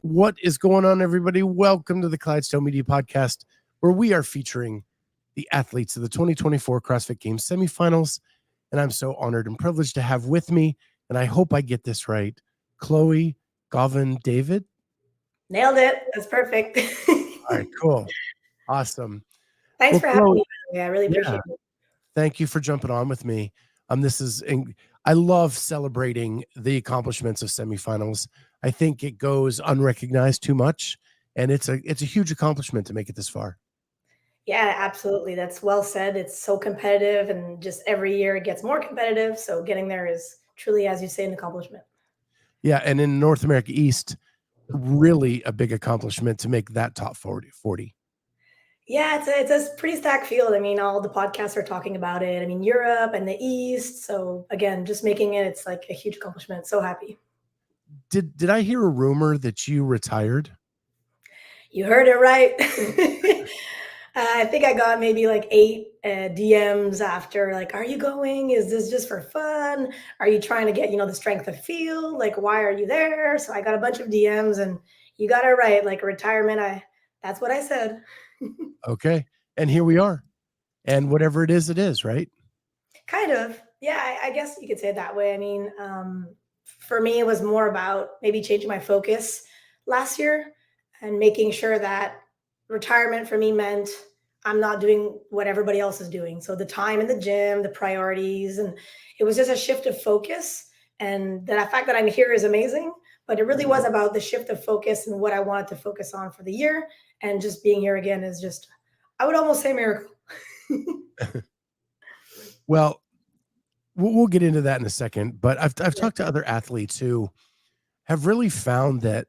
What is going on, everybody? Welcome to the Clydesdale Media Podcast, where we are featuring the athletes of the 2024 CrossFit Games Semifinals. And I'm so honored and privileged to have with me, and I hope I get this right, Chloe Gauvin-David. Nailed it. That's perfect. All right, cool. Awesome. Thanks for having me. I really appreciate it. Thank you for jumping on with me. I love celebrating the accomplishments of semifinals. I think it goes unrecognized too much, and it's a huge accomplishment to make it this far. Yeah, absolutely. That's well said. It's so competitive, and just every year it gets more competitive. So getting there is truly, as you say, an accomplishment. Yeah, and in North America East, really a big accomplishment to make that top 40. Yeah, it's a pretty stacked field. I mean, all the podcasts are talking about it. I mean, Europe and the East. So again, just making it, it's like a huge accomplishment. So happy. Did I hear a rumor that you retired? You heard it right. I think I got maybe like 8 DMs after, like, are you going? Is this just for fun? Are you trying to get, the strength of field? Like, why are you there? So I got a bunch of DMs, and you got it right. Like retirement, that's what I said. Okay. And here we are. And whatever it is, right? Kind of. Yeah, I guess you could say it that way. I mean, for me, it was more about maybe changing my focus last year and making sure that retirement for me meant I'm not doing what everybody else is doing. So the time in the gym, the priorities, and it was just a shift of focus. And the fact that I'm here is amazing, but it really was about the shift of focus and what I wanted to focus on for the year. And just being here again is just, I would almost say, miracle. Well, we'll get into that in a second, but I've talked to other athletes who have really found that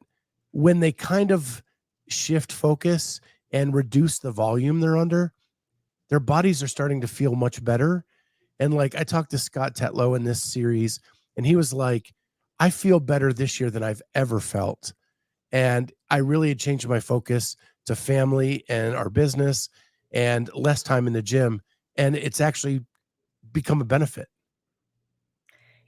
when they kind of shift focus and reduce the volume they're under, their bodies are starting to feel much better. And like, I talked to Scott Tetlow in this series, and he was like, I feel better this year than I've ever felt. And I really had changed my focus to family and our business and less time in the gym. And it's actually become a benefit.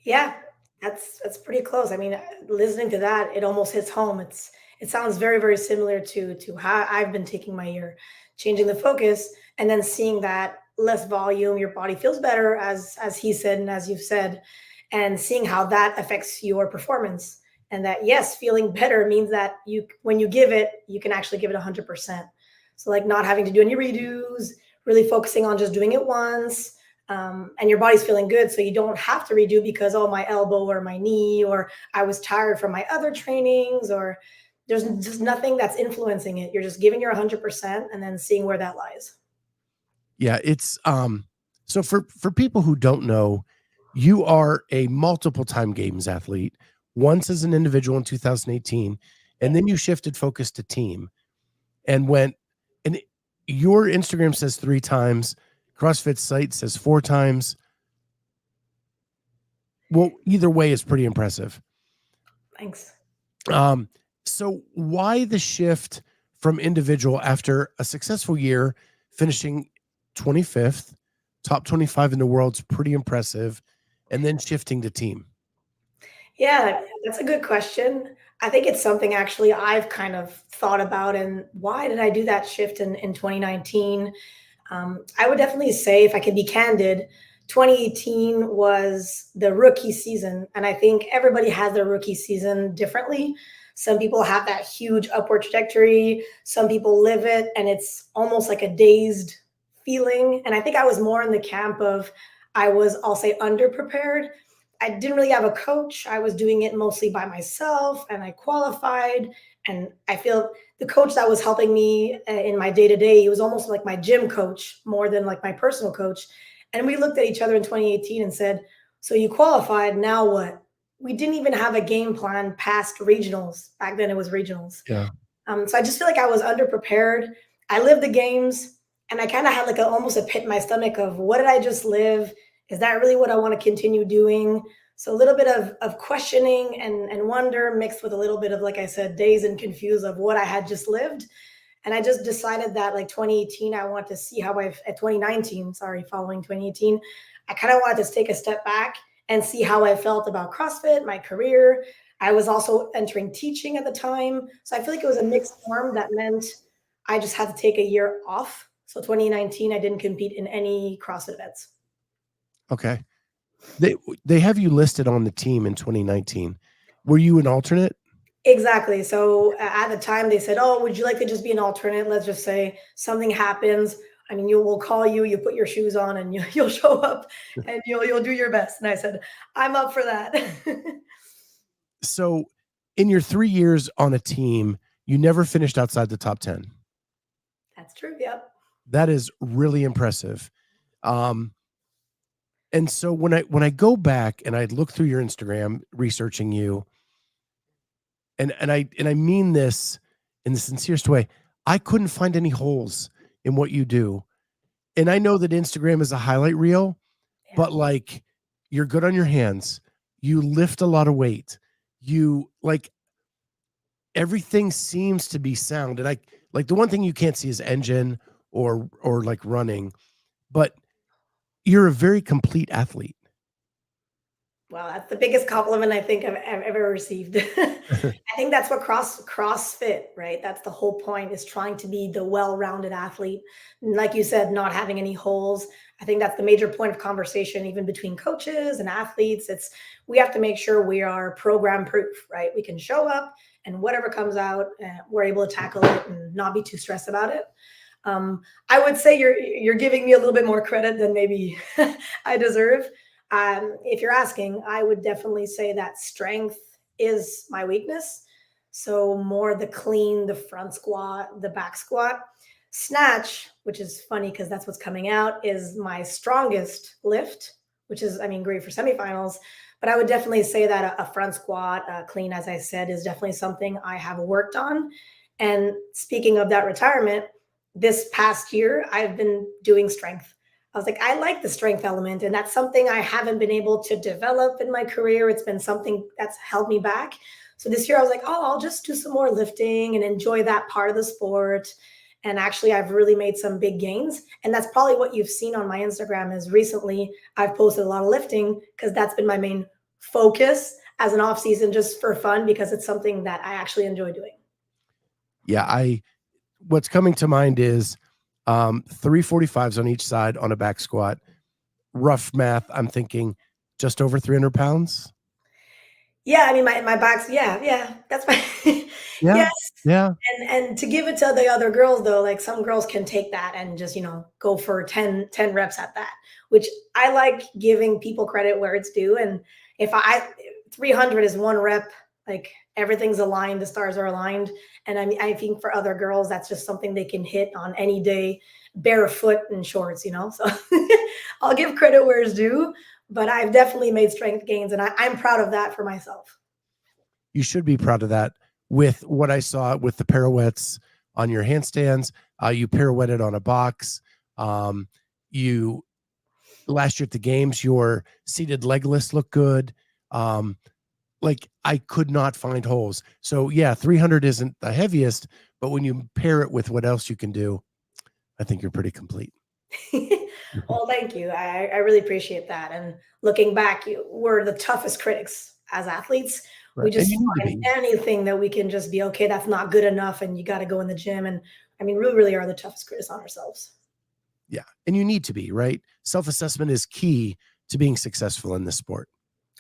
Yeah, that's pretty close. I mean, listening to that, it almost hits home. It sounds very, very similar to how I've been taking my year, changing the focus, and then seeing that less volume, your body feels better, as he said and as you've said, and seeing how that affects your performance. And that, yes, feeling better means that when you give it, you can actually give it 100%. So like not having to do any redos, really focusing on just doing it once. And your body's feeling good, so you don't have to redo because, oh, my elbow or my knee, or I was tired from my other trainings, or there's just nothing that's influencing it. You're just giving your 100% and then seeing where that lies. Yeah, it's so for people who don't know, you are a multiple time games athlete, once as an individual in 2018, and then you shifted focus to team and your Instagram says 3 times, CrossFit site says 4 times. Well, either way is pretty impressive. Thanks. So why the shift from individual after a successful year, finishing 25th, top 25 in the world's pretty impressive, and then shifting to team? Yeah, that's a good question. I think it's something actually I've kind of thought about. And why did I do that shift in 2019? I would definitely say, if I could be candid, 2018 was the rookie season. And I think everybody has their rookie season differently. Some people have that huge upward trajectory. Some people live it, and it's almost like a dazed feeling. And I think I was more in the camp of, I was, I'll say, underprepared. I didn't really have a coach. I was doing it mostly by myself, and I qualified. And I feel the coach that was helping me in my day-to-day, he was almost like my gym coach more than like my personal coach. And we looked at each other in 2018 and said, so you qualified, now what? We didn't even have a game plan past regionals. Back then it was regionals. Yeah. So I just feel like I was underprepared. I lived the games, and I kind of had like almost a pit in my stomach of, what did I just live? Is that really what I want to continue doing? So a little bit of questioning and wonder mixed with a little bit of, like I said, daze and confused of what I had just lived. And I just decided that like 2018, I want to see how at 2019, following 2018, I kind of wanted to take a step back and see how I felt about CrossFit, my career. I was also entering teaching at the time. So I feel like it was a mixed form that meant I just had to take a year off. So 2019, I didn't compete in any CrossFit events. Okay. They have you listed on the team in 2019. Were you an alternate? Exactly. So at the time they said, "Oh, would you like to just be an alternate? Let's just say something happens. I mean, we'll call you, you put your shoes on and you'll show up and you'll do your best." And I said, "I'm up for that." So in your 3 years on a team, you never finished outside the top 10. That's true. Yep. That is really impressive. Um, and so when I go back and I look through your Instagram researching you, and I mean this in the sincerest way, I couldn't find any holes in what you do. And I know that Instagram is a highlight reel, Yeah. but like you're good on your hands. You lift a lot of weight. You like everything seems to be sound. And I like the one thing you can't see is engine or like running, but you're a very complete athlete. Well, that's the biggest compliment I think I've ever received. I think that's what CrossFit, right? That's the whole point is trying to be the well-rounded athlete. And like you said, not having any holes. I think that's the major point of conversation, even between coaches and athletes. It's we have to make sure we are program proof, right? We can show up and whatever comes out, we're able to tackle it and not be too stressed about it. I would say you're giving me a little bit more credit than maybe I deserve. If you're asking, I would definitely say that strength is my weakness. So more the clean, the front squat, the back squat. Snatch, which is funny because that's what's coming out, is my strongest lift, which is, I mean, great for semifinals. But I would definitely say that a front squat, clean, as I said, is definitely something I have worked on. And speaking of that retirement, this past year, I've been doing strength. I was like, I like the strength element, and that's something I haven't been able to develop in my career. It's been something that's held me back. So this year I was like, oh, I'll just do some more lifting and enjoy that part of the sport. And actually, I've really made some big gains. And that's probably what you've seen on my Instagram is recently I've posted a lot of lifting because that's been my main focus as an off season just for fun because it's something that I actually enjoy doing. Yeah, I what's coming to mind is 345s on each side on a back squat. Rough math, I'm thinking just over 300 pounds. Yeah, I mean my back's yeah, that's my Yeah. yes. Yeah. And to give it to the other girls though, like some girls can take that and just, go for ten reps at that, which I like giving people credit where it's due. And if I 300 is one rep, like everything's aligned, the stars are aligned. And I mean, I think for other girls, that's just something they can hit on any day, barefoot and shorts. So I'll give credit where it's due, but I've definitely made strength gains and I'm proud of that for myself. You should be proud of that with what I saw with the pirouettes on your handstands. You pirouetted on a box. You last year at the games, your seated legless looked good. Like I could not find holes. So yeah, 300 isn't the heaviest, but when you pair it with what else you can do, I think you're pretty complete. Well, thank you. I really appreciate that. And looking back, we're the toughest critics as athletes. We Right. And just you need to find be. anything that we can just be okay. That's not good enough, and you got to go in the gym. And I mean, we really are the toughest critics on ourselves. Yeah. And you need to be, right? Self-assessment is key to being successful in this sport.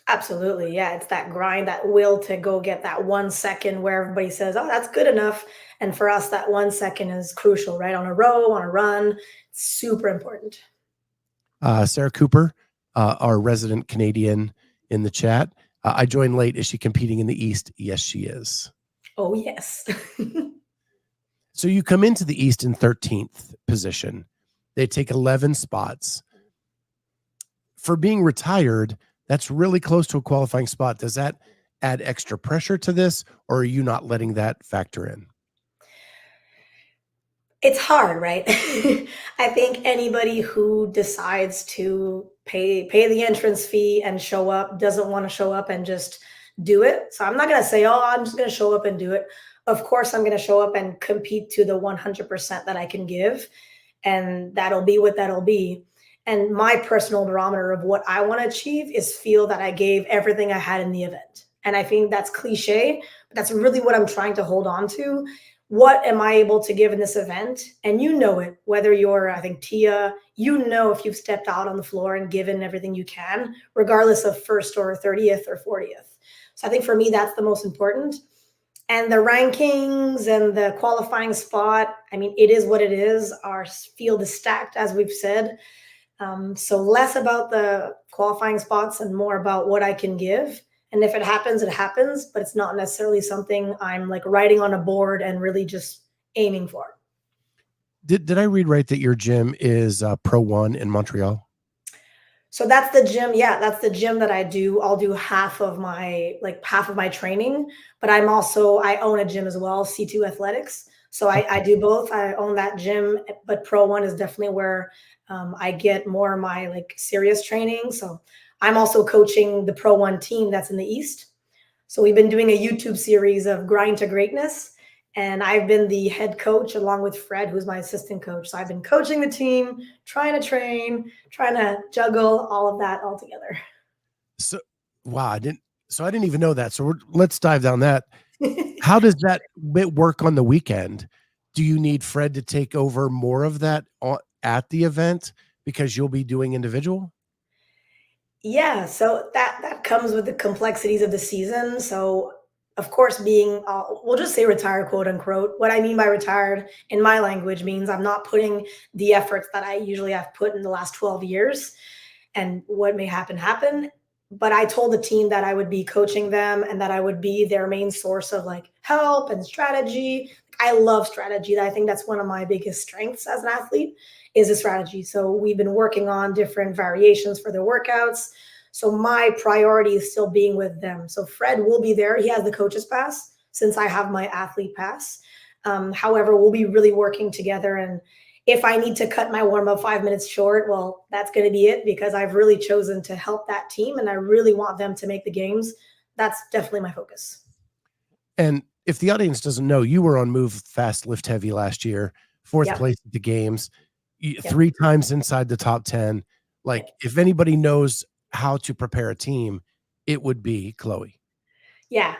Absolutely, yeah. It's that grind, that will to go get that 1 second where everybody says, "Oh, that's good enough." And for us, that 1 second is crucial, right? On a row, on a run, super important. Sarah Cooper, our resident Canadian in the chat. I joined late. Is she competing in the East? Yes, she is. Oh, yes. So you come into the East in 13th position. They take 11 spots. For being retired, that's really close to a qualifying spot. Does that add extra pressure to this, or are you not letting that factor in? It's hard, right? I think anybody who decides to pay the entrance fee and show up doesn't want to show up and just do it. So I'm not going to say, "Oh, I'm just going to show up and do it." Of course, I'm going to show up and compete to the 100% that I can give, and that'll be what that'll be. And my personal barometer of what I want to achieve is feel that I gave everything I had in the event. And I think that's cliche, but that's really what I'm trying to hold on to. What am I able to give in this event? And you know it, whether you're, I think, Tia, you know, if you've stepped out on the floor and given everything you can, regardless of first or 30th or 40th. So I think for me, that's the most important. And the rankings and the qualifying spot, I mean, it is what it is. Our field is stacked, as we've said. So less about the qualifying spots and more about what I can give. And if it happens, it happens, but it's not necessarily something I'm like writing on a board and really just aiming for. Did I read right that your gym is Pro One in Montreal? So that's the gym. Yeah, that's the gym that I do. I'll do half of my training, but I own a gym as well, C2 Athletics. So I do both. I own that gym, but Pro One is definitely where I get more of my like serious training. So I'm also coaching the Pro One team that's in the East. So we've been doing a YouTube series of Grind to Greatness. And I've been the head coach along with Fred, who's my assistant coach. So I've been coaching the team, trying to train, trying to juggle all of that all together. So, wow, I didn't even know that. So let's dive down that. How does that work on the weekend? Do you need Fred to take over more of that at the event because you'll be doing individual? Yeah, so that comes with the complexities of the season. So of course, being we'll just say retired, quote unquote. What I mean by retired in my language means I'm not putting the efforts that I usually have put in the last 12 years. And what may happen. But I told the team that I would be coaching them and that I would be their main source of like help and strategy. I love strategy. I think that's one of my biggest strengths as an athlete is a strategy. So we've been working on different variations for their workouts. So my priority is still being with them. So Fred will be there. He has the coach's pass since I have my athlete pass. However, we'll be really working together. And if I need to cut my warm up 5 minutes short, well, that's going to be it because I've really chosen to help that team and I really want them to make the games. That's definitely my focus. And if the audience doesn't know, you were on Move Fast Lift Heavy last year, fourth Yeah. place at the games, Yeah. 3 times inside the top 10. Like if anybody knows how to prepare a team, it would be Chloe. Yeah.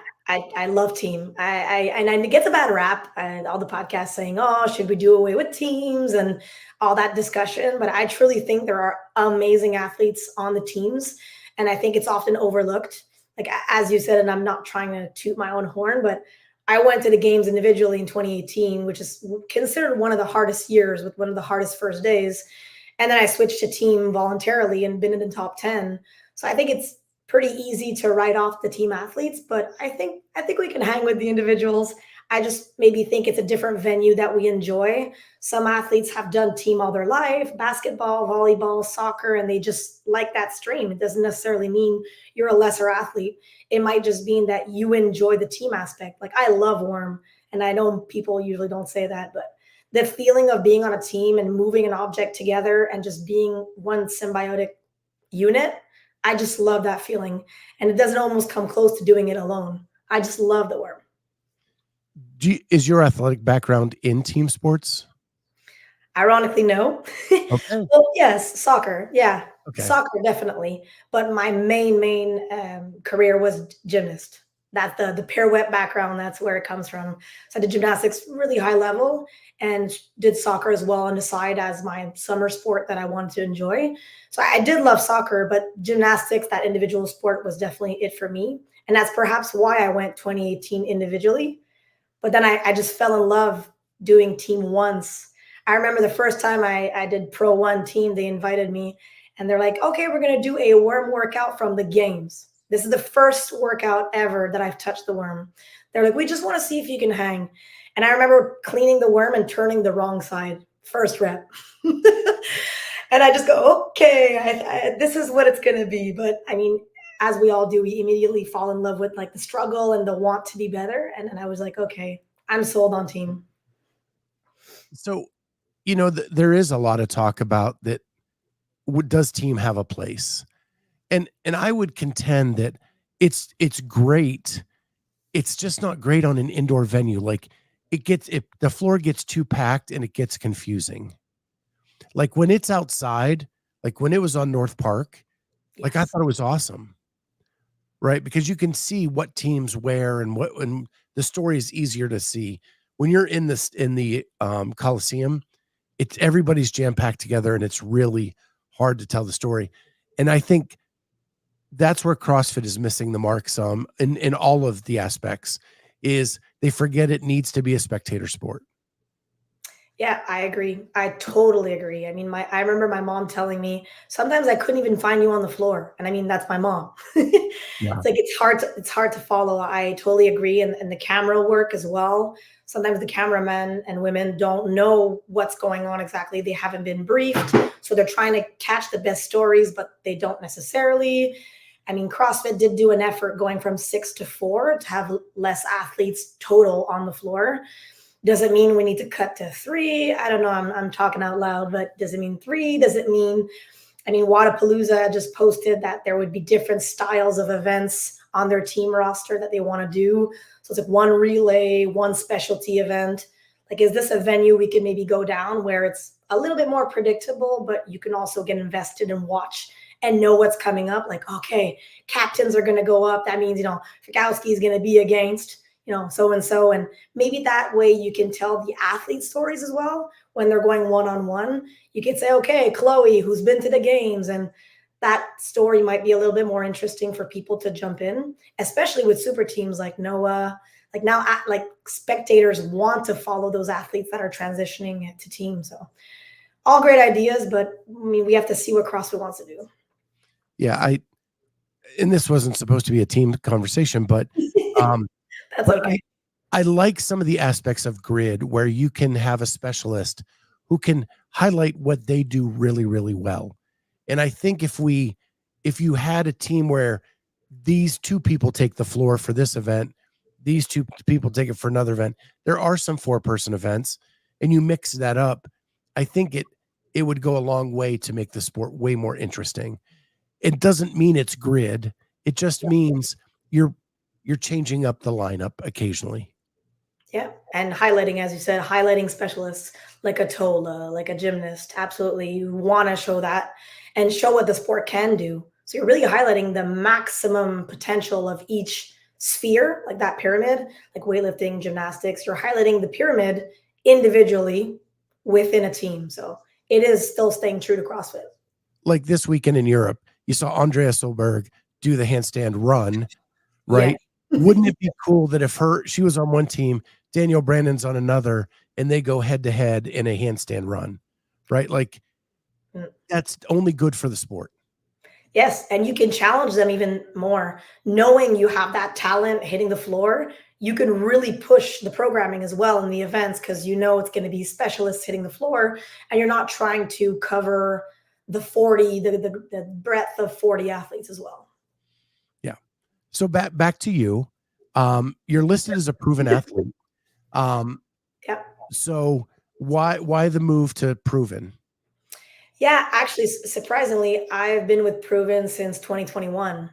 I love team. And it gets a bad rap and all the podcasts saying, oh, should we do away with teams and all that discussion. But I truly think there are amazing athletes on the teams. And I think it's often overlooked. Like, as you said, and I'm not trying to toot my own horn, but I went to the games individually in 2018, which is considered one of the hardest years with one of the hardest first days. And then I switched to team voluntarily and been in the top 10. So I think it's pretty easy to write off the team athletes, but I think we can hang with the individuals. I just maybe think it's a different venue that we enjoy. Some athletes have done team all their life, basketball, volleyball, soccer, and they just like that stream. It doesn't necessarily mean you're a lesser athlete. It might just mean that you enjoy the team aspect. Like I love worm, and I know people usually don't say that, but the feeling of being on a team and moving an object together and just being one symbiotic unit, I just love that feeling. And it doesn't almost come close to doing it alone. I just love the worm. Is your athletic background in team sports? Ironically, no. Okay. Well, yes, soccer. Yeah, Okay. soccer definitely. But my main career was gymnast. That's the pirouette background. That's where it comes from. So I did gymnastics really high level and did soccer as well on the side as my summer sport that I wanted to enjoy. So I did love soccer, but gymnastics, that individual sport, was definitely it for me. And that's perhaps why I went 2018 individually. But then I just fell in love doing team once. I remember the first time I did Pro One team, they invited me and they're like, okay, we're going to do a worm workout from the games. This is the first workout ever that I've touched the worm. They're like, we just want to see if you can hang. And I remember cleaning the worm and turning the wrong side, first rep. And I just go, okay, this is what it's going to be. But I mean, as we all do, we immediately fall in love with like the struggle and the want to be better. And then I was like, okay, I'm sold on team. So, there is a lot of talk about that. Does team have a place? And I would contend that it's great. It's just not great on an indoor venue. Like the floor gets too packed and it gets confusing. Like when it's outside, like when it was on North Park, like I Yes. thought it was awesome. right? Because you can see what teams wear and the story is easier to see when you're in the Coliseum. It's everybody's jam packed together, and it's really hard to tell the story. And I think that's where CrossFit is missing the mark some in all of the aspects. Is they forget it needs to be a spectator sport. Yeah, I agree. I totally agree. I mean, I remember my mom telling me sometimes I couldn't even find you on the floor. And I mean, that's my mom. Yeah. It's like it's hard to follow. I totally agree. And the camera work as well. Sometimes the cameramen and women don't know what's going on exactly. They haven't been briefed. So they're trying to catch the best stories, but they don't necessarily. I mean, CrossFit did do an effort going from 6 to 4 to have less athletes total on the floor. Does it mean we need to cut to 3? I don't know. I'm talking out loud, but does it mean 3? Does it mean, I mean, Wadapalooza just posted that there would be different styles of events on their team roster that they want to do. So it's like one relay, one specialty event. Like, is this a venue we can maybe go down where it's a little bit more predictable, but you can also get invested and watch and know what's coming up? Like, okay, captains are going to go up. That means, Fikowski is going to be against, so and so. And maybe that way you can tell the athlete stories as well when they're going one-on-one. You could say, okay, Chloe, who's been to the games, and that story might be a little bit more interesting for people to jump in, especially with super teams like Noah. Like now, like spectators want to follow those athletes that are transitioning to teams. So all great ideas, but I mean, we have to see what CrossFit wants to do. Yeah, and this wasn't supposed to be a team conversation, but That's but okay. I like some of the aspects of grid where you can have a specialist who can highlight what they do really, really well. And I think if you had a team where these two people take the floor for this event, these two people take it for another event, there are some 4-person events, and you mix that up, I think it would go a long way to make the sport way more interesting. It doesn't mean it's grid. It just means you're changing up the lineup occasionally. Yeah, and highlighting, as you said, highlighting specialists like a Tola, like a gymnast. Absolutely, you want to show that and show what the sport can do. So you're really highlighting the maximum potential of each sphere, like that pyramid, like weightlifting, gymnastics. You're highlighting the pyramid individually within a team. So it is still staying true to CrossFit. Like this weekend in Europe, you saw Andrea Solberg do the handstand run, Yeah. right? Wouldn't it be cool that if she was on one team, Daniel Brandon's on another, and they go head to head in a handstand run, right? Like Mm. that's only good for the sport. Yes, and you can challenge them even more. Knowing you have that talent hitting the floor, you can really push the programming as well in the events because you know it's going to be specialists hitting the floor, and you're not trying to cover the 40, the breadth of 40 athletes as well. Yeah. So back to you. You're listed as a proven athlete. Yep. So why the move to proven? Yeah, actually, surprisingly, I've been with Proven since 2021.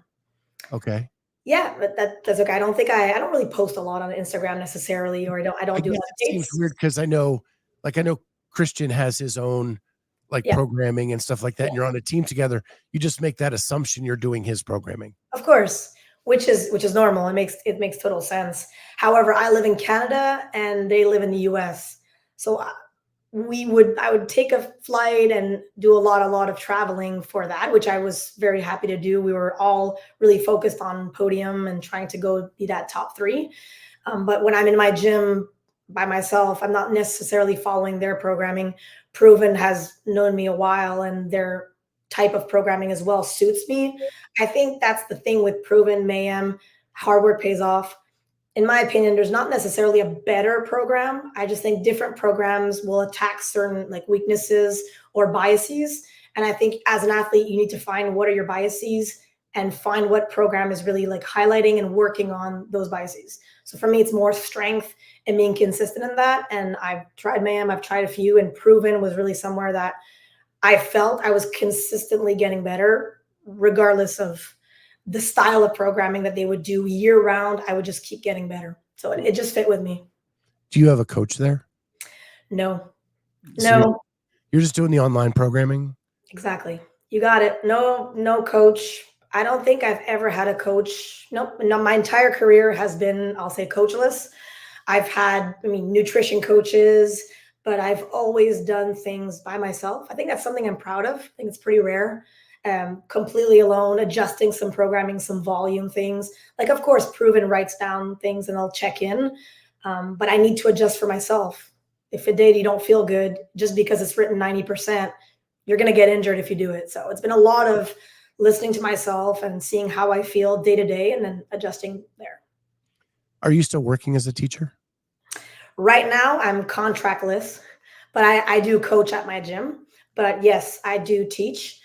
Okay. Yeah, but that's okay. I don't really post a lot on Instagram necessarily, or I I don't do guess it seems updates. weird because I know Christian has his own like Yeah. programming and stuff like that, and you're on a team together. You just make that assumption you're doing his programming. Of course, which is normal. It makes total sense. However, I live in Canada and they live in the US. So I would take a flight and do a lot of traveling for that, which I was very happy to do. We were all really focused on podium and trying to go be that top 3. But when I'm in my gym by myself, I'm not necessarily following their programming. Proven has known me a while, and their type of programming as well suits me. I think that's the thing with Proven Mayhem. Hard work pays off. In my opinion, there's not necessarily a better program. I just think different programs will attack certain like weaknesses or biases. And I think as an athlete, you need to find what are your biases and find what program is really like highlighting and working on those biases. So for me, it's more strength and being consistent in that. And I've tried Mayhem, I've tried a few, and Proven was really somewhere that I felt I was consistently getting better, regardless of the style of programming that they would do year round. I would just keep getting better. So it just fit with me. Do you have a coach there? No, So no, you're just doing the online programming? exactly. You got it. No, no coach. I don't think I've ever had a coach. Nope. No, my entire career has been, I'll say, coachless. I've had, I mean, nutrition coaches, but I've always done things by myself. I think that's something I'm proud of. I think it's pretty rare. Completely alone, adjusting some programming, some volume things. Like, of course, Proven writes down things and I'll check in, but I need to adjust for myself. If a day you don't feel good, just because it's written 90%, you're going to get injured if you do it. So it's been a lot of listening to myself and seeing how I feel day to day and then adjusting there. Are you still working as a teacher? Right now, I'm contractless, but I do coach at my gym. But yes, I do teach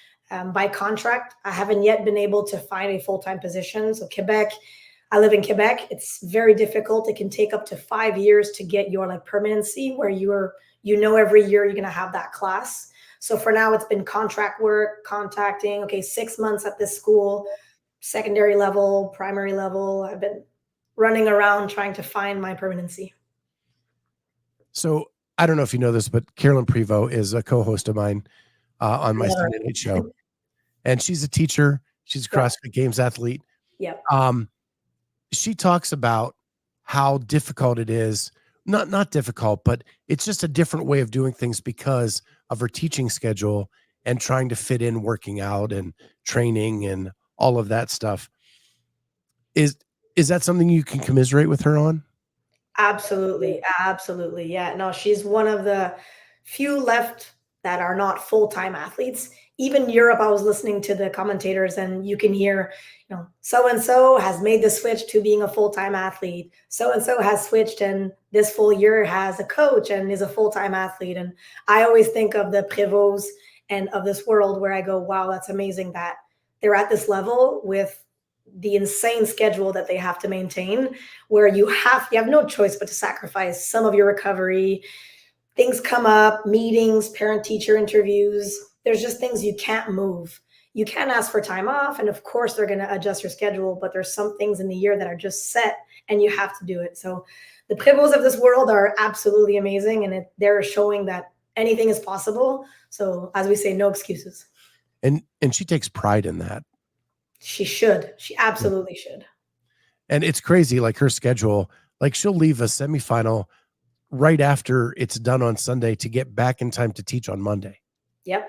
by contract. I haven't yet been able to find a full-time position. So Quebec, I live in Quebec. It's very difficult. It can take up to 5 years to get your like permanency where every year you're going to have that class. So for now, it's been contract work, contacting, okay, 6 months at this school, secondary level, primary level. I've been running around trying to find my permanency. So I don't know if you know this, but Carolyn Prevost is a co-host of mine on my Yeah. Sunday night show. And she's a teacher. She's a CrossFit Games athlete. Yep. She talks about how difficult it is. Not difficult, but it's just a different way of doing things because of her teaching schedule and trying to fit in working out and training and all of that stuff. Is that something you can commiserate with her on? Absolutely. Absolutely. Yeah. No, she's one of the few left that are not full-time athletes. Even Europe, I was listening to the commentators and you can hear, so and so has made the switch to being a full-time athlete. So and so has switched and this full year has a coach and is a full-time athlete. And I always think of the Prevosts and of this world where I go, wow, that's amazing that they're at this level with the insane schedule that they have to maintain, where you have no choice but to sacrifice some of your recovery. Things come up, meetings, parent teacher interviews. There's just things you can't move. You can ask for time off, and of course they're going to adjust your schedule, but there's some things in the year that are just set and you have to do it. So the Prevosts of this world are absolutely amazing, and they're showing that anything is possible. So as we say, no excuses. And she takes pride in that. She should. She absolutely should. And it's crazy, like her schedule, like she'll leave a semifinal right after it's done on Sunday to get back in time to teach on Monday. Yep.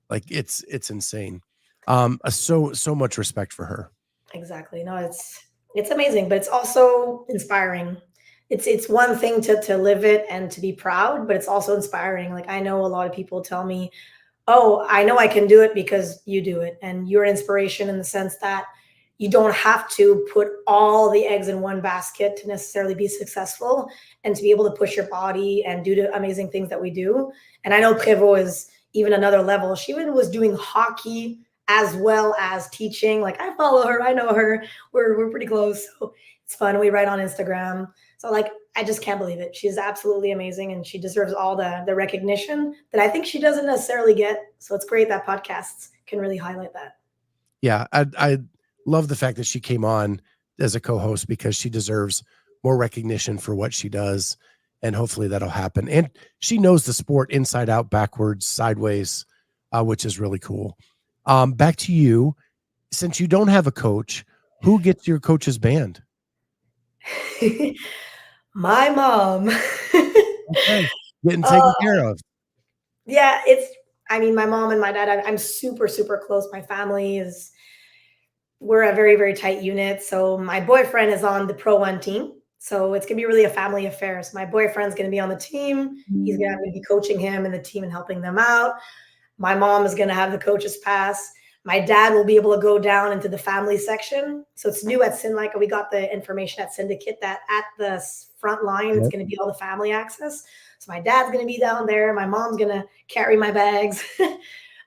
Like it's insane. So much respect for her. Exactly. No, it's amazing, but it's also inspiring. It's one thing to live it and to be proud, but it's also inspiring. Like I know a lot of people tell me, oh, I know I can do it because you do it. And you're an inspiration in the sense that you don't have to put all the eggs in one basket to necessarily be successful and to be able to push your body and do the amazing things that we do. And I know Prevost is even another level. She even was doing hockey as well as teaching. Like I follow her, I know her. We're pretty close. So it's fun. We write on Instagram. So like I just can't believe it. She's absolutely amazing and she deserves all the recognition that I think she doesn't necessarily get. So it's great that podcasts can really highlight that. Yeah, I love the fact that she came on as a co-host because she deserves more recognition for what she does. And hopefully that'll happen. And she knows the sport inside out, backwards, sideways, which is really cool. Back to you. Since you don't have a coach, who gets your coach's band? My mom. Okay. Getting taken care of. Yeah, my mom and my dad, I'm super, super close. My family we're a very, very tight unit. So my boyfriend is on the Pro One team. So it's going to be really a family affair. So my boyfriend's going to be on the team. He's going to be coaching him and the team and helping them out. My mom is going to have the coach's pass. My dad will be able to go down into the family section. So it's new at Like we got the information at Syndicate that at the front line, it's going to be all the family access. So my dad's going to be down there. My mom's going to carry my bags.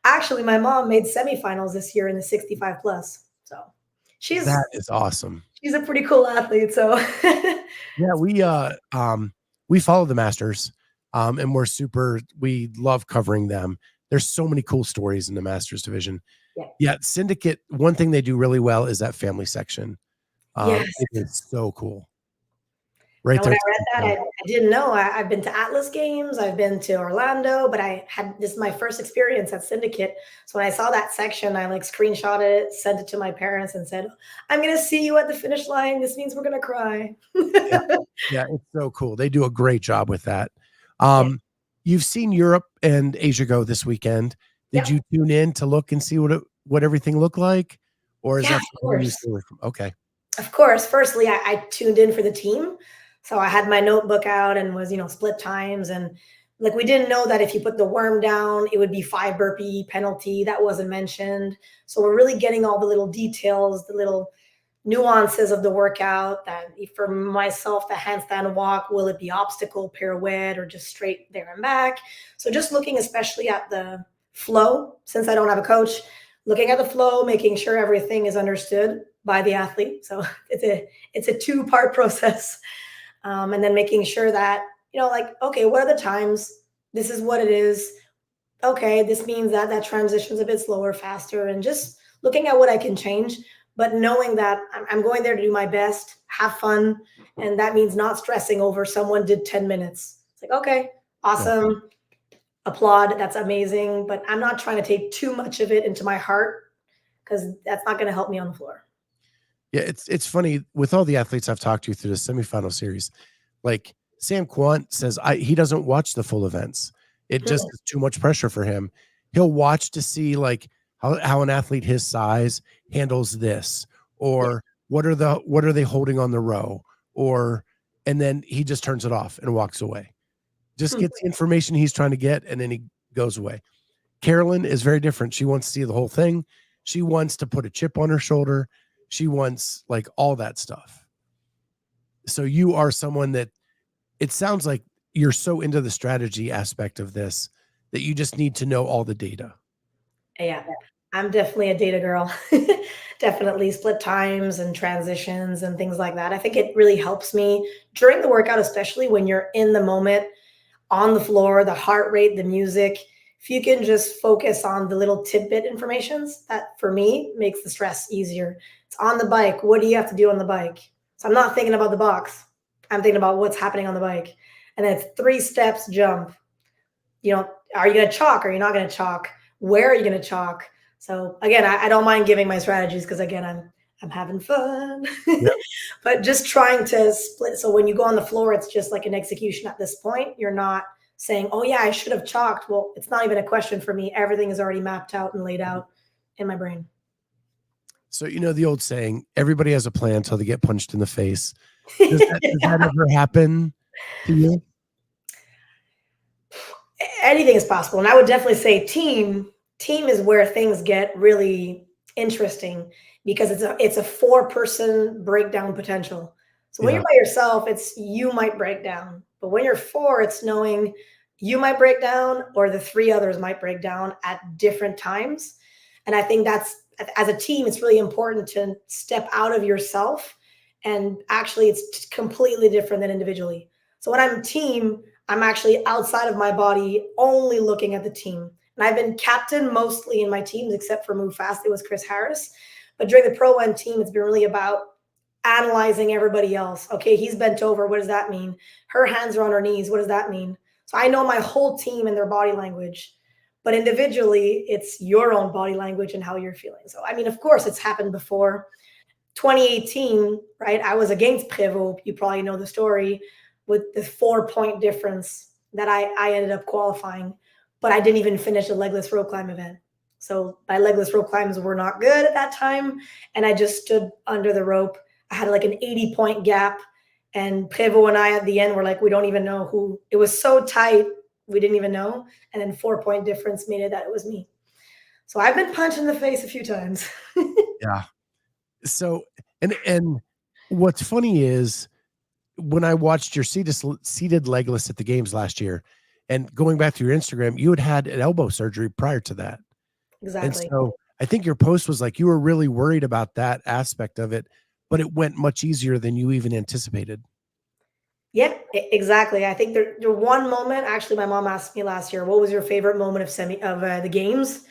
Actually, my mom made semifinals this year in the 65 plus. So that is awesome. She's a pretty cool athlete. So yeah, we follow the Masters, and we love covering them. There's so many cool stories in the Masters division. Yeah, Syndicate, one thing they do really well is that family section. Yes. It is so cool. Right And when there. I read that, I didn't know. I've been to Atlas Games, I've been to Orlando, but this is my first experience at Syndicate. So when I saw that section, I like screenshotted it, sent it to my parents, and said, "I'm gonna see you at the finish line. This means we're gonna cry." Yeah. Yeah, it's so cool. They do a great job with that. Yeah. You've seen Europe and Asia go this weekend. Did you Yep. tune in to look and see what everything looked like? Or is Yeah, that of something you course. stay away from? Okay. Of course. Firstly, I tuned in for the team. So I had my notebook out and was, split times. And like we didn't know that if you put the worm down, it would be 5 burpee penalty. That wasn't mentioned. So we're really getting all the little details, the little nuances of the workout. That for myself, the handstand walk, will it be obstacle, pirouette, or just straight there and back? So just looking especially at the flow, since I don't have a coach, looking at the flow, making sure everything is understood by the athlete. So it's a two-part process, and then making sure that like, okay, what are the times? This is what it is. Okay, this means that that transition's a bit slower, faster, and just looking at what I can change, but knowing that I'm going there to do my best, have fun, and that means not stressing over someone did 10 minutes. It's like, okay, Yeah. awesome, applaud, that's amazing, but I'm not trying to take too much of it into my heart because that's not going to help me on the floor. Yeah, it's funny with all the athletes I've talked to through the semifinal series. Like Sam Quant says, he doesn't watch the full events. It just is too much pressure for him. He'll watch to see like how an athlete his size handles this, Yeah. or what are they holding on the row, or and then he just turns it off and walks away. Just Hmm. gets the information he's trying to get, and then he goes away. Carolyn is very different. She wants to see the whole thing. She wants to put a chip on her shoulder. She wants like all that stuff. So you are someone that it sounds like you're so into the strategy aspect of this that you just need to know all the data. Yeah, I'm definitely a data girl. Definitely split times and transitions and things like that. I think it really helps me during the workout, especially when you're in the moment on the floor, the heart rate, the music. If you can just focus on the little tidbit informations, that for me makes the stress easier. It's on the bike. What do you have to do on the bike? So I'm not thinking about the box. I'm thinking about what's happening on the bike. And then it's 3 steps jump. Are you going to chalk? Or are you not going to chalk? Where are you going to chalk? So again, I don't mind giving my strategies because again, I'm having fun, Yep. but just trying to split. So when you go on the floor, it's just like an execution at this point. You're not saying, "Oh yeah, I should have chalked." Well, it's not even a question for me. Everything is already mapped out and laid out in my brain. So you know the old saying, everybody has a plan until they get punched in the face. Does that Yeah. ever happen to you? Anything is possible. And I would definitely say team is where things get really interesting because it's a 4-person breakdown potential. So when you're Yeah. by yourself, it's you might break down. But when you're 4, it's knowing you might break down or the 3 others might break down at different times. And I think that's as a team, it's really important to step out of yourself. And actually it's completely different than individually. So when I'm team, I'm actually outside of my body, only looking at the team. And I've been captain mostly in my teams, except for Move Fast. It was Chris Harris. But during the Pro One team, it's been really about analyzing everybody else. Okay, he's bent over. What does that mean? Her hands are on her knees. What does that mean? So I know my whole team and their body language. But individually, it's your own body language and how you're feeling. So, I mean, of course, it's happened before. 2018, right? I was against Prévost. You probably know the story with the 4-point difference that I ended up qualifying, but I didn't even finish the legless rope climb event. So my legless rope climbs were not good at that time. And I just stood under the rope. I had like an 80-point gap. And Prévost and I at the end were like, we don't even know who. It was so tight, we didn't even know. And then 4-point difference made it that it was me. So I've been punched in the face a few times. Yeah. So and what's funny is when I watched your seated legless at the games last year, and going back to your Instagram, you had an elbow surgery prior to that. And Exactly. so I think your post was like you were really worried about that aspect of it, but it went much easier than you even anticipated. Yeah, exactly. I think there one moment, actually, my mom asked me last year, what was your favorite moment of the games?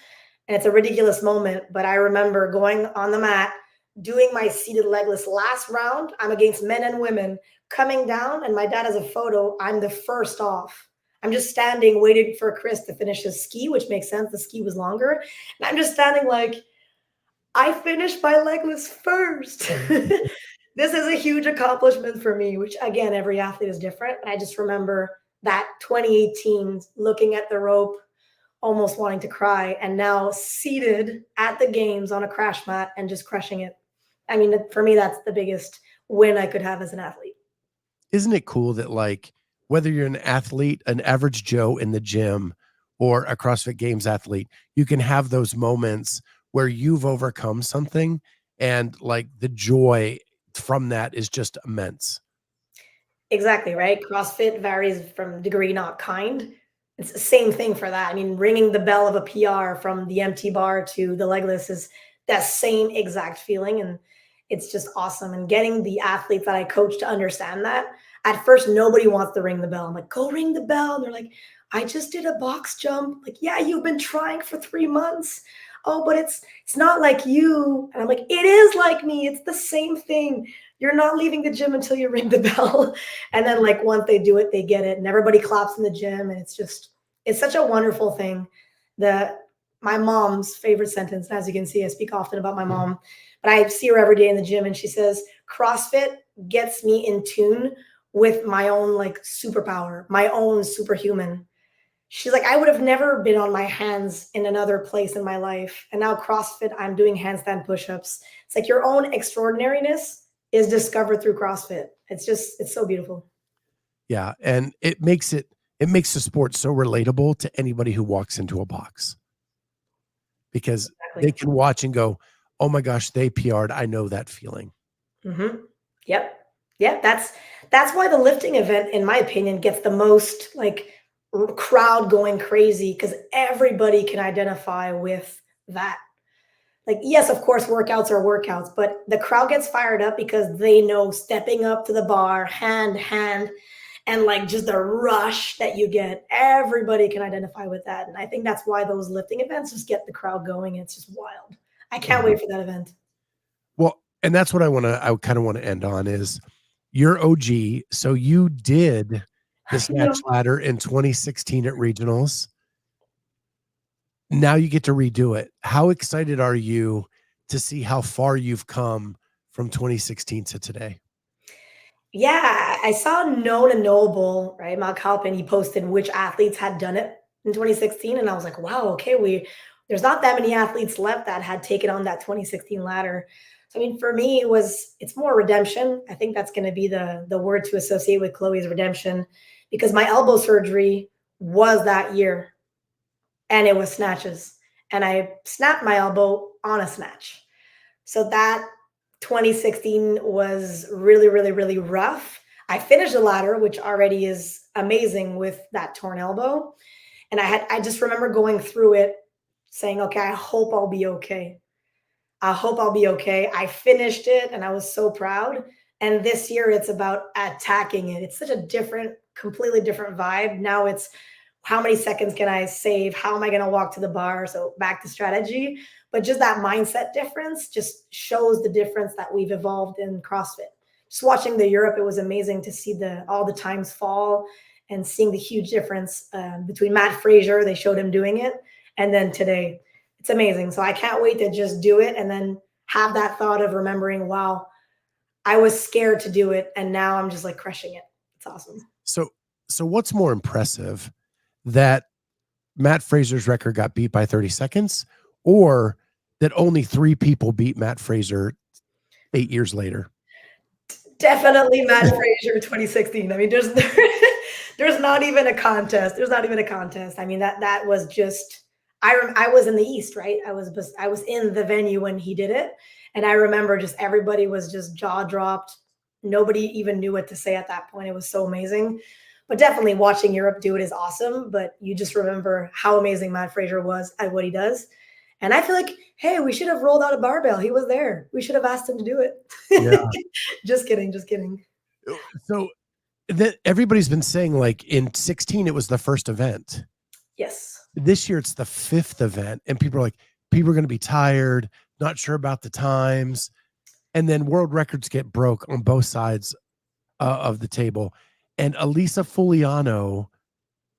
And it's a ridiculous moment, but I remember going on the mat, doing my seated legless last round. I'm against men and women coming down, and my dad has a photo. I'm the first off. I'm just standing waiting for Chris to finish his ski, which makes sense. The ski was longer. And I'm just standing like, I finished my legless first. This is a huge accomplishment for me, which again, every athlete is different. And I just remember that 2018 looking at the rope, almost wanting to cry, and now seated at the games on a crash mat and just crushing it. I mean, for me, that's the biggest win I could have as an athlete. Isn't it cool that, like, whether you're an athlete, an average Joe in the gym, or a CrossFit Games athlete, you can have those moments where you've overcome something and like the joy from that is just immense. Exactly, right? CrossFit varies from degree, not kind. It's the same thing for that. I mean, ringing the bell of a PR from the empty bar to the legless is that same exact feeling. And it's just awesome. And getting the athletes that I coach to understand that. At first, nobody wants to ring the bell. I'm like, go ring the bell. And they're like, I just did a box jump. Like, yeah, you've been trying for 3 months. Oh, but it's not like you. And I'm like, it is like me. It's the same thing. You're not leaving the gym until you ring the bell. And then like once they do it, they get it. And everybody claps in the gym. And it's such a wonderful thing. My mom's favorite sentence, as you can see, I speak often about my mom, but I see her every day in the gym and she says, CrossFit gets me in tune with my own like superpower, my own superhuman. She's like, I would have never been on my hands in another place in my life. And now CrossFit, I'm doing handstand push-ups. It's like your own extraordinariness is discovered through CrossFit. It's so beautiful. Yeah. And it makes the sport so relatable to anybody who walks into a box because they can watch and go, oh my gosh, they PR'd. I know that feeling. Mm-hmm. Yep. Yeah. That's why the lifting event, in my opinion, gets the most like crowd going crazy because everybody can identify with that. Like, yes, of course, workouts are workouts, but the crowd gets fired up because they know stepping up to the bar, hand, and like just the rush that you get, everybody can identify with that. And I think that's why those lifting events just get the crowd going. It's just wild. I can't wait for that event. Well, and that's what I kind of want to end on is your OG. So you did the Snatch ladder in 2016 at regionals. Now you get to redo it. How excited are you to see how far you've come from 2016 to today? Yeah, I saw Known and Knowable, right? Mark Halpin, he posted which athletes had done it in 2016. And I was like, wow, okay, there's not that many athletes left that had taken on that 2016 ladder. So, I mean, for me, it's more redemption. I think that's going to be the word to associate with Chloe's redemption because my elbow surgery was that year and it was snatches. And I snapped my elbow on a snatch. So that 2016 was really, really, really rough. I finished the ladder, which already is amazing with that torn elbow. And I just remember going through it saying, okay, I hope I'll be okay. I hope I'll be okay. I finished it and I was so proud. And this year it's about attacking it. It's such a completely different vibe. Now it's how many seconds can I save? How am I going to walk to the bar? So back to strategy. But just that mindset difference just shows the difference that we've evolved in CrossFit. Just watching the Europe, it was amazing to see all the times fall and seeing the huge difference between Matt Fraser, they showed him doing it, and then today. It's amazing. So I can't wait to just do it and then have that thought of remembering, wow, I was scared to do it, and now I'm just like crushing it. It's awesome. So what's more impressive, that Matt Fraser's record got beat by 30 seconds or that only 3 people beat Matt Fraser 8 years later? Definitely Matt Fraser 2016. I mean, there's not even a contest. There's not even a contest. I mean, that was just, I was in the East, right? I was in the venue when he did it. And I remember just everybody was just jaw dropped. Nobody even knew what to say at that point. It was so amazing. But definitely watching Europe do it is awesome. But you just remember how amazing Matt Fraser was at what he does. And I feel like, hey, we should have rolled out a barbell. He was there. We should have asked him to do it. Yeah. Just kidding. Just kidding. So that everybody's been saying, like, in 16, it was the first event. Yes. This year, it's the 5th event. And people are going to be tired, not sure about the times. And then world records get broke on both sides of the table. And Elisa Fuliano,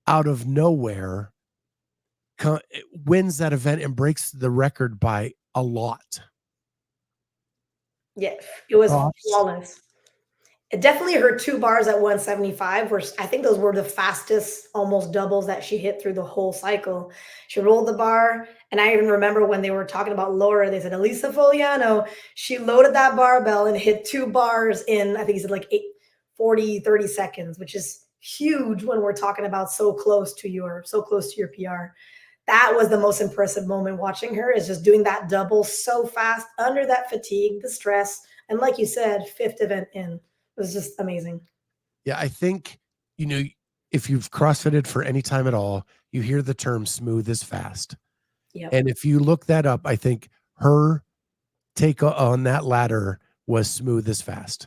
out of nowhere, wins that event and breaks the record by a lot. Yeah, it was Thoughts? flawless. It definitely her 2 bars at 175 were I think those were the fastest almost doubles that she hit through the whole cycle. She rolled the bar, and I even remember when they were talking about Laura, they said, "Elisa Foliano, she loaded that barbell and hit 2 bars in," I think he said, like, 30 seconds, which is huge when we're talking about so close to your PR. That was the most impressive moment watching her, is just doing that double so fast under that fatigue, the stress, and like you said, 5th event in. It was just amazing. Yeah, I think, if you've CrossFitted for any time at all, you hear the term smooth as fast. Yep, And if you look that up, I think her take on that ladder was smooth as fast.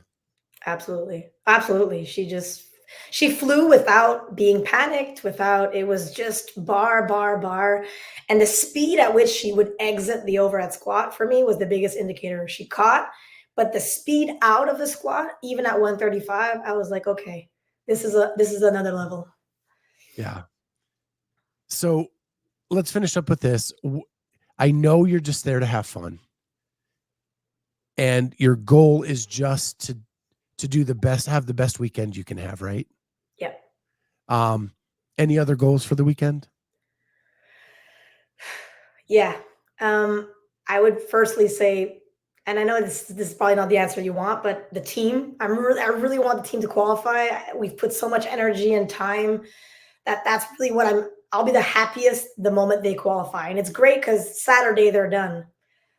absolutely. Absolutely. She flew without being panicked, without it was just bar, bar, bar. And the speed at which she would exit the overhead squat for me was the biggest indicator. She caught, but the speed out of the squat, even at 135, I was like, okay, this is another level. Yeah. So let's finish up with this. I know you're just there to have fun. And your goal is just to do the best, have the best weekend you can have, right? Yep. Um, any other goals for the weekend? Yeah. I would firstly say, and I know this is probably not the answer you want, but the team. I really want the team to qualify. We've put so much energy and time that's really what I'll be the happiest the moment they qualify. And it's great because Saturday they're done.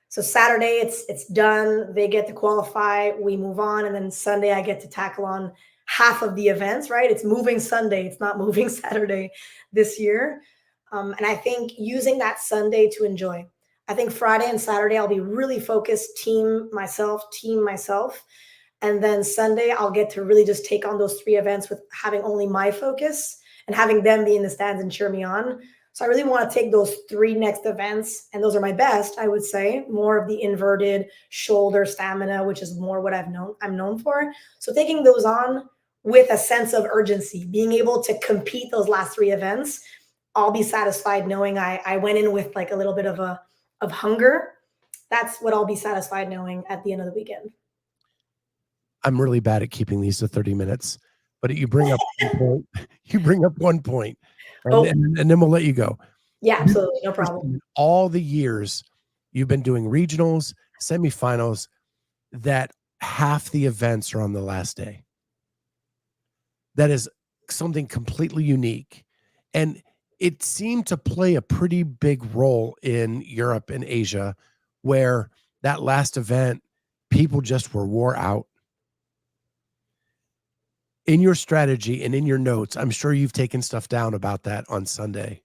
So Saturday it's done. They get to qualify. We move on, and then Sunday I get to tackle on half of the events. Right? It's moving Sunday. It's not moving Saturday this year. And I think using that Sunday to enjoy. I think Friday and Saturday I'll be really focused, team myself. And then Sunday I'll get to really just take on those 3 events with having only my focus and having them be in the stands and cheer me on. So I really want to take those 3 next events, and those are my best, I would say, more of the inverted shoulder stamina, which is more what I'm known for. So taking those on with a sense of urgency, being able to compete those last 3 events, I'll be satisfied knowing I went in with like a little bit of hunger. That's what I'll be satisfied knowing at the end of the weekend. I'm really bad at keeping these to 30 minutes, but you bring up one point, you bring up one point, and, Oh, and then we'll let you go. yeah, absolutely. No problem. In all the years you've been doing regionals, semifinals, that half the events are on the last day. That is something completely unique. And it seemed to play a pretty big role in Europe and Asia, where that last event, people just were wore out. In your strategy and in your notes, I'm sure you've taken stuff down about that on Sunday.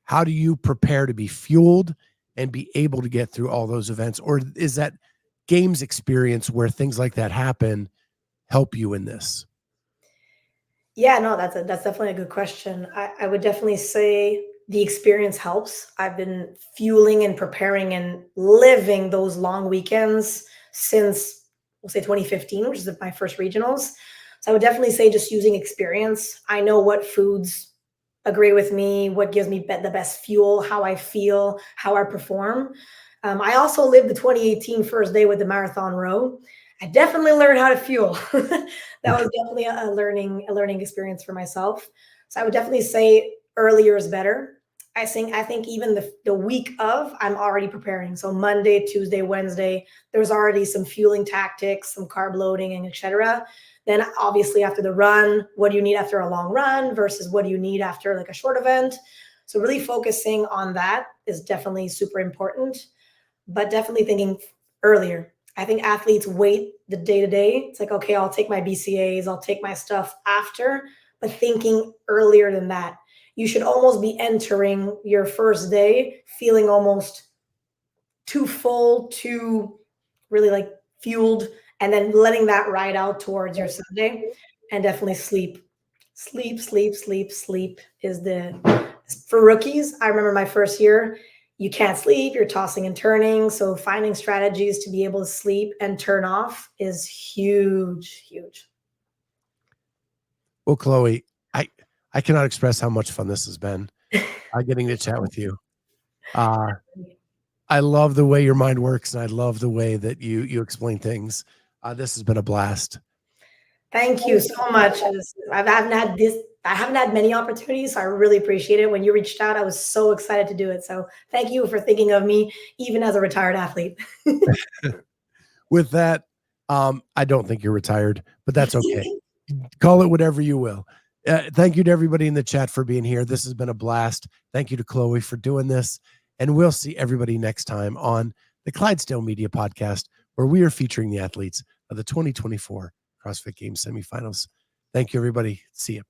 How do you prepare to be fueled and be able to get through all those events? Or is that games experience where things like that happen help you in this? Yeah, no, that's definitely a good question. I would definitely say the experience helps. I've been fueling and preparing and living those long weekends since we'll say 2015, which is my first regionals. So I would definitely say just using experience. I know what foods agree with me, what gives me the best fuel, how I feel, how I perform. I also lived the 2018 first day with the marathon row. I definitely learned how to fuel. That was definitely a learning experience for myself. So I would definitely say earlier is better. I think even the week of I'm already preparing. So Monday, Tuesday, Wednesday, there's already some fueling tactics, some carb loading, and etc. Then obviously after the run, what do you need after a long run versus what do you need after like a short event? So really focusing on that is definitely super important, but definitely thinking earlier. I think athletes wait the day to day. It's like, okay, I'll take my BCAs, I'll take my stuff after, but thinking earlier than that. You should almost be entering your first day feeling almost too full, too really like fueled, and then letting that ride out towards your Sunday. And definitely sleep. Sleep is the for rookies. I remember my first year, you can't sleep, you're tossing and turning. So finding strategies to be able to sleep and turn off is huge, huge. Well, Chloe, I cannot express how much fun this has been. Getting to chat with you. I love the way your mind works, and I love the way that you explain things. This has been a blast. Thank you so much. I haven't had many opportunities, so I really appreciate it. When you reached out, I was so excited to do it. So thank you for thinking of me, even as a retired athlete. With that, I don't think you're retired, but that's okay. Call it whatever you will. Thank you to everybody in the chat for being here. This has been a blast. Thank you to Chloe for doing this. And we'll see everybody next time on the Clydesdale Media Podcast, where we are featuring the athletes of the 2024 CrossFit Games semifinals. Thank you, everybody. See you.